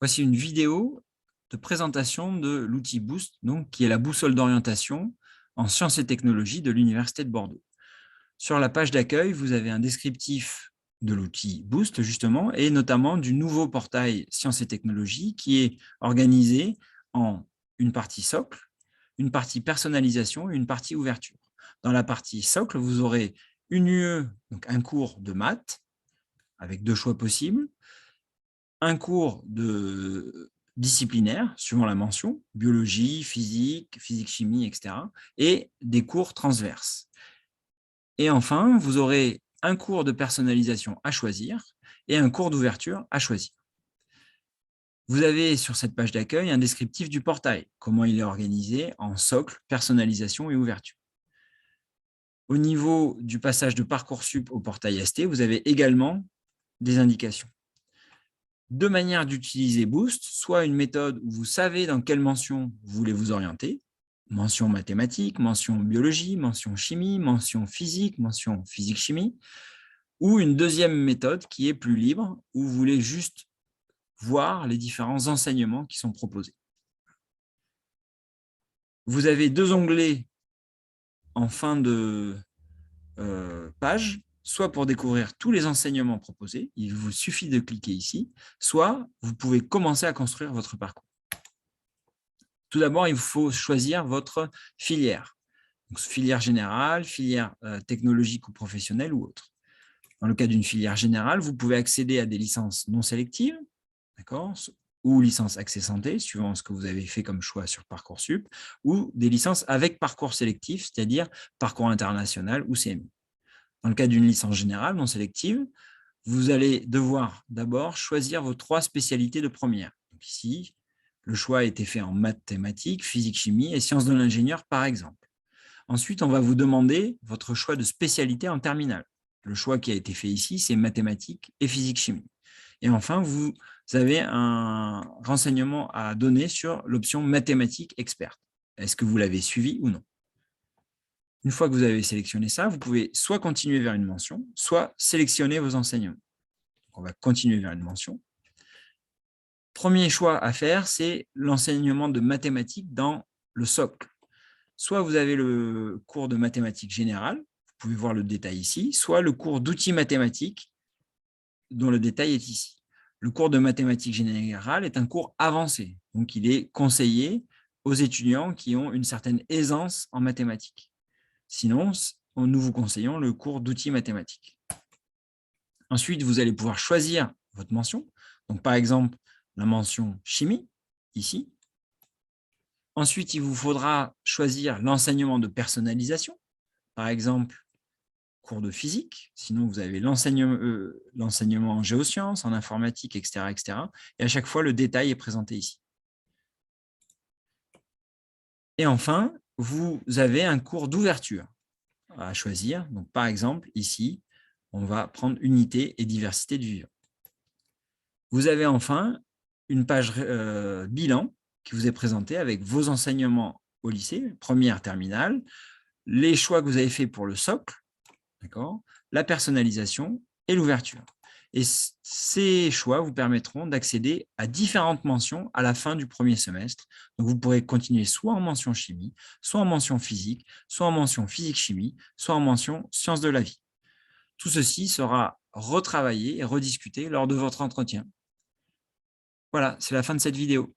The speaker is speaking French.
Voici une vidéo de présentation de l'outil Boost, donc, qui est la boussole d'orientation en sciences et technologies de l'Université de Bordeaux. Sur la page d'accueil, vous avez un descriptif de l'outil Boost, justement, et notamment du nouveau portail Sciences et technologies qui est organisé en une partie socle, une partie personnalisation et une partie ouverture. Dans la partie socle, vous aurez une UE, donc un cours de maths, avec 2 choix possibles, un cours disciplinaire, suivant la mention, biologie, physique, physique-chimie, etc., et des cours transverses. Et enfin, vous aurez un cours de personnalisation à choisir et un cours d'ouverture à choisir. Vous avez sur cette page d'accueil un descriptif du portail, comment il est organisé en socle, personnalisation et ouverture. Au niveau du passage de Parcoursup au portail ST, vous avez également des indications. Deux manières d'utiliser Boost, soit une méthode où vous savez dans quelle mention vous voulez vous orienter, mention mathématiques, mention biologie, mention chimie, mention physique, mention physique-chimie, ou une deuxième méthode qui est plus libre, où vous voulez juste voir les différents enseignements qui sont proposés. Vous avez deux onglets en fin de page, soit pour découvrir tous les enseignements proposés, il vous suffit de cliquer ici, soit vous pouvez commencer à construire votre parcours. Tout d'abord, il faut choisir votre filière. Donc, filière générale, filière technologique ou professionnelle ou autre. Dans le cas d'une filière générale, vous pouvez accéder à des licences non sélectives, ou licences accès santé, suivant ce que vous avez fait comme choix sur Parcoursup, ou des licences avec parcours sélectif, c'est-à-dire parcours international ou CMI. Dans le cas d'une licence générale non sélective, vous allez devoir d'abord choisir vos 3 spécialités de première. Donc ici, le choix a été fait en mathématiques, physique, chimie et sciences de l'ingénieur, par exemple. Ensuite, on va vous demander votre choix de spécialité en terminale. Le choix qui a été fait ici, c'est mathématiques et physique, chimie. Et enfin, vous avez un renseignement à donner sur l'option mathématiques experte. Est-ce que vous l'avez suivi ou non? Une fois que vous avez sélectionné ça, vous pouvez soit continuer vers une mention, soit sélectionner vos enseignements. Donc, on va continuer vers une mention. Premier choix à faire, c'est l'enseignement de mathématiques dans le socle. Soit vous avez le cours de mathématiques générales, vous pouvez voir le détail ici, soit le cours d'outils mathématiques, dont le détail est ici. Le cours de mathématiques générales est un cours avancé, donc il est conseillé aux étudiants qui ont une certaine aisance en mathématiques. Sinon, nous vous conseillons le cours d'outils mathématiques. Ensuite, vous allez pouvoir choisir votre mention. Donc, par exemple, la mention chimie, ici. Ensuite, il vous faudra choisir l'enseignement de personnalisation. Par exemple, cours de physique. Sinon, vous avez l'enseignement en géosciences, en informatique, etc., etc. Et à chaque fois, le détail est présenté ici. Et enfin, vous avez un cours d'ouverture à choisir. Donc, par exemple, ici, on va prendre unité et diversité du vivant. Vous avez enfin une page bilan qui vous est présentée avec vos enseignements au lycée, première, terminale, les choix que vous avez faits pour le socle, la personnalisation et l'ouverture. Et ces choix vous permettront d'accéder à différentes mentions à la fin du premier semestre. Donc, vous pourrez continuer soit en mention chimie, soit en mention physique, soit en mention physique-chimie, soit en mention sciences de la vie. Tout ceci sera retravaillé et rediscuté lors de votre entretien. Voilà, c'est la fin de cette vidéo.